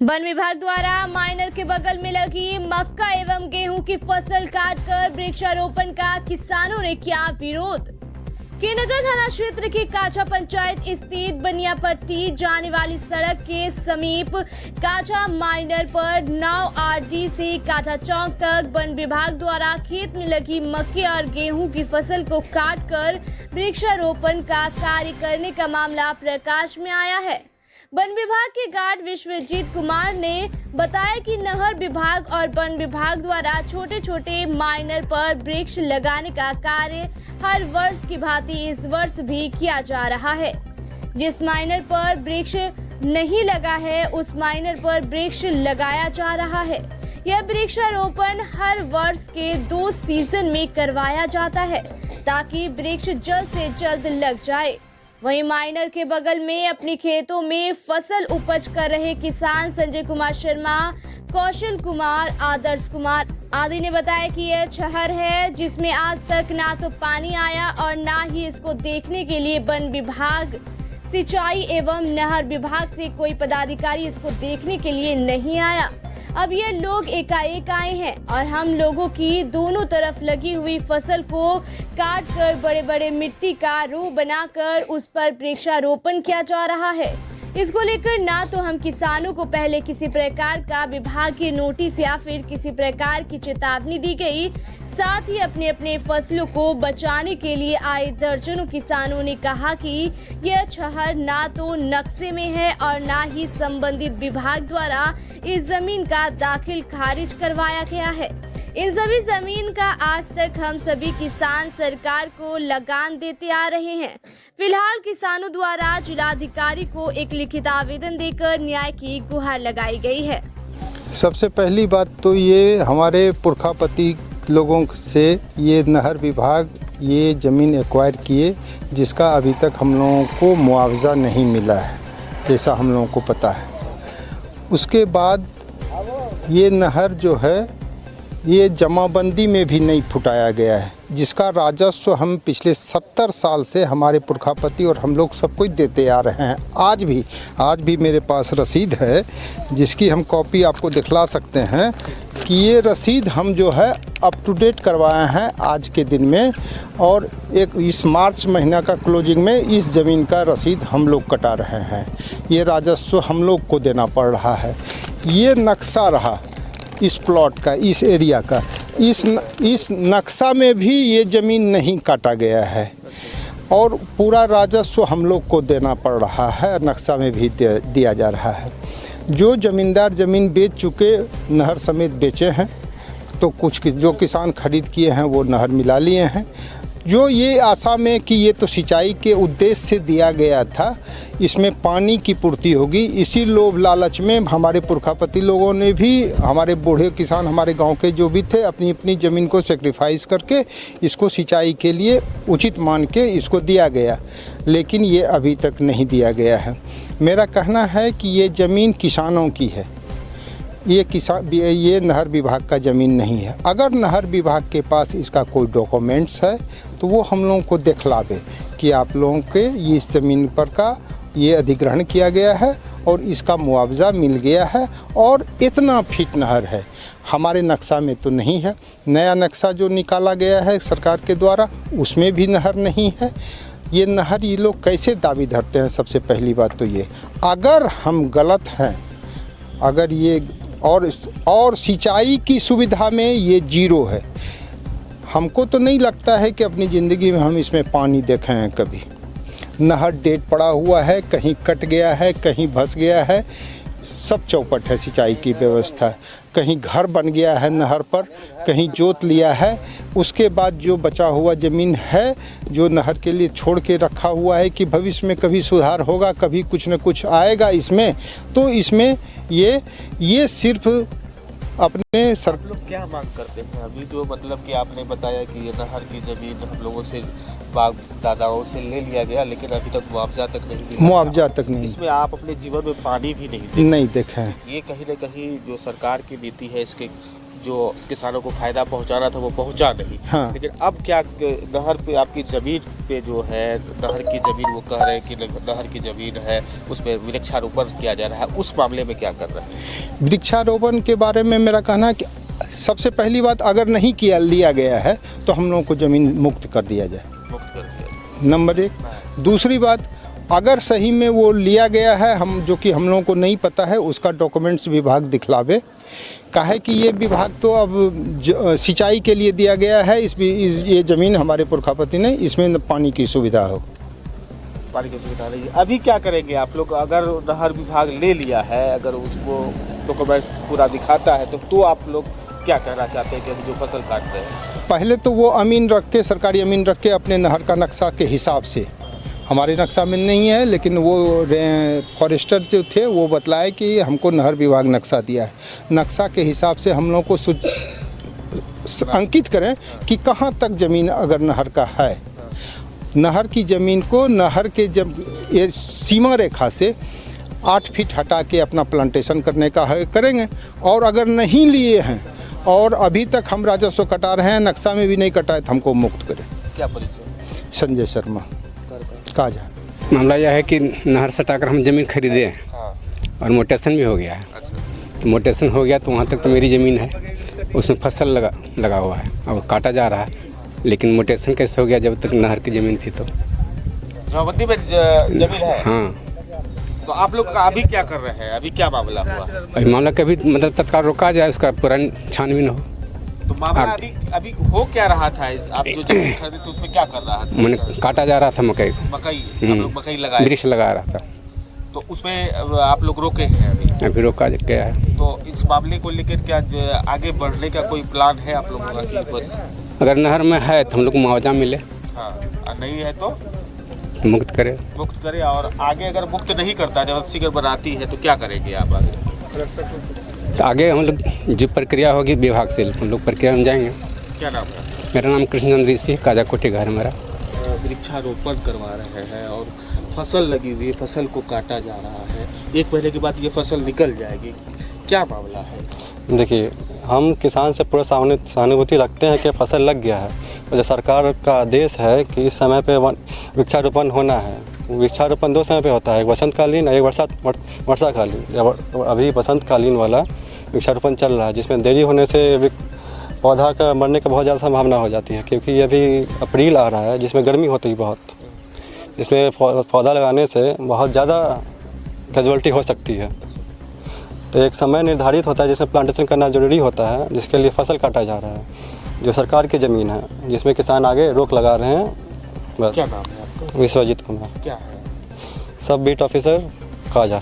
One विभाग द्वारा minor के बगल में लगी मक्का एवं गेहूं की फसल काटकर वृक्षारोपण का किसानों ने किया विरोध। केनगर थाना क्षेत्र की काछा पंचायत स्थित बनियापट्टी जाने वाली सड़क के समीप काछा माइनर पर 9 RD से काठा चौक तक वन विभाग द्वारा खेत में लगी मक्के और गेहूं की फसल को काटकर वृक्षारोपण का कार्य करने का मामला प्रकाश में आया है। वन विभाग के गार्ड विश्वजीत कुमार ने बताया कि नहर विभाग और वन विभाग द्वारा छोटे छोटे माइनर पर वृक्ष लगाने का कार्य हर वर्ष की भांति इस वर्ष भी किया जा रहा है। जिस माइनर पर वृक्ष नहीं लगा है उस माइनर पर वृक्ष लगाया जा रहा है। यह वृक्षारोपण हर वर्ष के 2 सीजन में करवाया जाता है ताकि वृक्ष जल्द से जल्द लग जाए। वहीं माइनर के बगल में अपने खेतों में फसल उपज कर रहे किसान संजय कुमार शर्मा, कौशल कुमार, आदर्श कुमार आदि ने बताया कि यह शहर है जिसमें आज तक ना तो पानी आया और ना ही इसको देखने के लिए वन विभाग, सिंचाई एवं नहर विभाग से कोई पदाधिकारी इसको देखने के लिए नहीं आया। अब ये लोग एकाएक आए हैं और हम लोगों की दोनों तरफ लगी हुई फसल को काट कर बड़े बड़े मिट्टी का रू बनाकर उस पर वृक्षारोपण किया जा रहा है। इसको लेकर ना तो हम किसानों को पहले किसी प्रकार का विभागीय नोटिस या फिर किसी प्रकार की चेतावनी दी गई। साथ ही अपने अपने फसलों को बचाने के लिए आए दर्जनों किसानों ने कहा कि यह शहर ना तो नक्शे में है और ना ही संबंधित विभाग द्वारा इस जमीन का दाखिल खारिज करवाया गया है। इन सभी जमीन का आज तक हम सभी किसान सरकार को लगान देते आ रहे हैं। फिलहाल किसानों द्वारा जिलाधिकारी को एक लिखित आवेदन देकर न्याय की गुहार लगाई गई है। सबसे पहली बात तो ये हमारे पुरखापति लोगों से ये नहर विभाग ये ज़मीन एक्वायर किए जिसका अभी तक हम लोगों को मुआवजा नहीं मिला है, जैसा हम लोगों को पता है। उसके बाद ये नहर जो है ये जमाबंदी में भी नहीं फुटाया गया है, जिसका राजस्व हम पिछले 70 साल से हमारे पुरखापति और हम लोग सब कुछ देते आ रहे हैं। आज भी मेरे पास रसीद है जिसकी हम कॉपी आपको दिखला सकते हैं कि ये रसीद हम जो है अप टू डेट करवाए हैं आज के दिन में, और इस मार्च महीना का क्लोजिंग में इस ज़मीन का रसीद हम लोग कटा रहे हैं। ये राजस्व हम लोग को देना पड़ रहा है। ये नक्शा रहा इस प्लॉट का, इस एरिया का, इस नक्शा में भी ये ज़मीन नहीं काटा गया है और पूरा राजस्व हम लोग को देना पड़ रहा है, नक्शा में भी दिया जा रहा है। जो ज़मींदार ज़मीन बेच चुके, नहर समेत बेचे हैं, तो कुछ जो किसान खरीद किए हैं वो नहर मिला लिए हैं। जो ये आशा में कि ये तो सिंचाई के उद्देश्य से दिया गया था, इसमें पानी की पूर्ति होगी, इसी लोभ लालच में हमारे पुरखापति लोगों ने भी, हमारे बूढ़े किसान हमारे गांव के जो भी थे, अपनी अपनी ज़मीन को सेक्रीफाइस करके इसको सिंचाई के लिए उचित मान के इसको दिया गया, लेकिन ये अभी तक नहीं दिया गया है। मेरा कहना है कि ये ज़मीन किसानों की है, ये नहर विभाग का ज़मीन नहीं है। अगर नहर विभाग के पास इसका कोई डॉक्यूमेंट्स है तो वो हम लोगों को दिखलावे कि आप लोगों के इस ज़मीन पर का ये अधिग्रहण किया गया है और इसका मुआवजा मिल गया है और इतना फीट नहर है। हमारे नक्शा में तो नहीं है। नया नक्शा जो निकाला गया है सरकार के द्वारा उसमें भी नहर नहीं है। ये नहर ये लोग कैसे दावी धरते हैं? सबसे पहली बात तो ये, अगर हम गलत हैं, अगर ये और सिंचाई की सुविधा में ये 0 है, हमको तो नहीं लगता है कि अपनी ज़िंदगी में हम इसमें पानी देखे हैं कभी। नहर डेट पड़ा हुआ है, कहीं कट गया है, कहीं धंस गया है, सब चौपट है सिंचाई की व्यवस्था। कहीं घर बन गया है नहर पर, कहीं जोत लिया है, उसके बाद जो बचा हुआ ज़मीन है जो नहर के लिए छोड़ के रखा हुआ है कि भविष्य में कभी सुधार होगा, कभी कुछ न कुछ आएगा इसमें, तो इसमें ये सिर्फ अपने सर लोग क्या मांग करते हैं? अभी जो मतलब कि आपने बताया कि ये नहर की ज़मीन हम लोगों से बाप दादाओं से ले लिया गया, लेकिन अभी तक मुआवजा तक नहीं मिला। मुआवजा तक नहीं, इसमें आप अपने जीवन में पानी भी नहीं देखे हैं। ये कहीं न कहीं जो सरकार की नीति है इसके जो किसानों को फायदा पहुंचाना था वो पहुंचा नहीं। हाँ। लेकिन अब क्या नहर पे आपकी ज़मीन पे जो है नहर की ज़मीन वो कह रहे हैं कि नहर की ज़मीन है उसमें वृक्षारोपण किया जा रहा है, उस मामले में क्या कर रहे हैं? वृक्षारोपण के बारे में मेरा कहना है कि सबसे पहली बात, अगर नहीं किया लिया गया है तो हम लोगों को ज़मीन मुक्त कर दिया जाए, मुक्त कर दिया। नंबर एक। दूसरी बात, अगर सही में वो लिया गया है, हम जो कि हम लोगों को नहीं पता है, उसका डॉक्यूमेंट्स विभाग दिखलावे। काहे कि ये विभाग तो अब सिंचाई के लिए दिया गया है, ये ज़मीन हमारे पुरखापति ने, इसमें पानी की सुविधा हो। पानी की सुविधा नहीं है। अभी क्या करेंगे आप लोग? अगर नहर विभाग ले लिया है, अगर उसको डॉक्यूमेंट्स पूरा दिखाता है तो आप लोग क्या कहना चाहते हैं कि हम जो फसल काट रहे हैं? पहले तो वो अमीन रख के, सरकारी अमीन रख के अपने नहर का नक्शा के हिसाब से, हमारे नक्शा में नहीं है लेकिन वो फॉरेस्टर जो थे वो बतलाए कि हमको नहर विभाग नक्शा दिया है, नक्शा के हिसाब से हम लोग को अंकित करें कि कहाँ तक ज़मीन अगर नहर का है, नहर की ज़मीन को नहर के जब ये सीमा रेखा से 8 फीट हटा के अपना प्लांटेशन करने का है करेंगे। और अगर नहीं लिए हैं और अभी तक हम राजस्व कटा रहे हैं, नक्शा में भी नहीं कटा है, तो हमको मुक्त करें। क्या परिचय? संजय शर्मा काजा। मामला यह है कि नहर सटाकर हम ज़मीन खरीदे हैं। हाँ। और मोटेशन भी हो गया है। अच्छा। तो मोटेशन हो गया तो वहाँ तक तो मेरी ज़मीन है, उसमें फसल लगा हुआ है, अब काटा जा रहा है। लेकिन मोटेशन कैसे हो गया जब तक नहर की ज़मीन थी तो? जमाबंदी में ज़मीन है। हाँ। तो आप लोग अभी क्या कर रहे हैं? अभी क्या मामला हुआ? अभी मामला कभी मतलब तत्काल रोका जाए, उसका पुरानी छानबीन हो। तो मामला अभी हो क्या रहा था? आप जो जमीन खरीदे थे उसमें क्या कर रहा था? मैंने काटा जा रहा था मकई। आप लोग मकई लगाए? वृक्ष लगा रहा था। तो उसमें आप लोग रोके हैं अभी रोका गया है। तो इस मामले को लेकर क्या आगे बढ़ने का कोई प्लान है आप लोगों का कि बस अगर नहर में है तो हम लोग को मुआवजा मिले? हाँ, और नहीं है तो मुक्त करे। और आगे अगर मुक्त नहीं करता, जब सीकर बनाती है तो क्या करेंगे आप आगे? तो आगे हम लोग जो प्रक्रिया होगी विभाग से हम लोग प्रक्रिया में जाएंगे। क्या नाम है? मेरा नाम कृष्णचंद्र ऋषि, काजा कोठी घर मेरा। वृक्षारोपण करवा रहे हैं और फसल लगी हुई, फसल को काटा जा रहा है। 1 महीने के बाद ये फसल निकल जाएगी, क्या मामला है? देखिए, हम किसान से पूरा सहानुभूति रखते हैं कि फसल लग गया है, और जो सरकार का आदेश है कि इस समय पे वृक्षारोपण होना है। वृक्षारोपण 2 समय पे होता है, एक वसंतकालीन और एक वर्षाकालीन। अभी वसंतकालीन वाला वृक्षारोपण चल रहा है, जिसमें देरी होने से पौधा का मरने का बहुत ज़्यादा संभावना हो जाती है, क्योंकि अभी अप्रैल आ रहा है जिसमें गर्मी होती है बहुत। इसमें पौधा लगाने से बहुत ज़्यादा कैजुअल्टी हो सकती है। तो एक समय निर्धारित होता है जिसमें प्लांटेशन करना ज़रूरी होता है, जिसके लिए फसल काटा जा रहा है, जो सरकार की ज़मीन है, जिसमें किसान आगे रोक लगा रहे हैं। बस। क्या नाम है आपका? विश्वजीत कुमार। क्या है? सब बीट ऑफिसर काजा।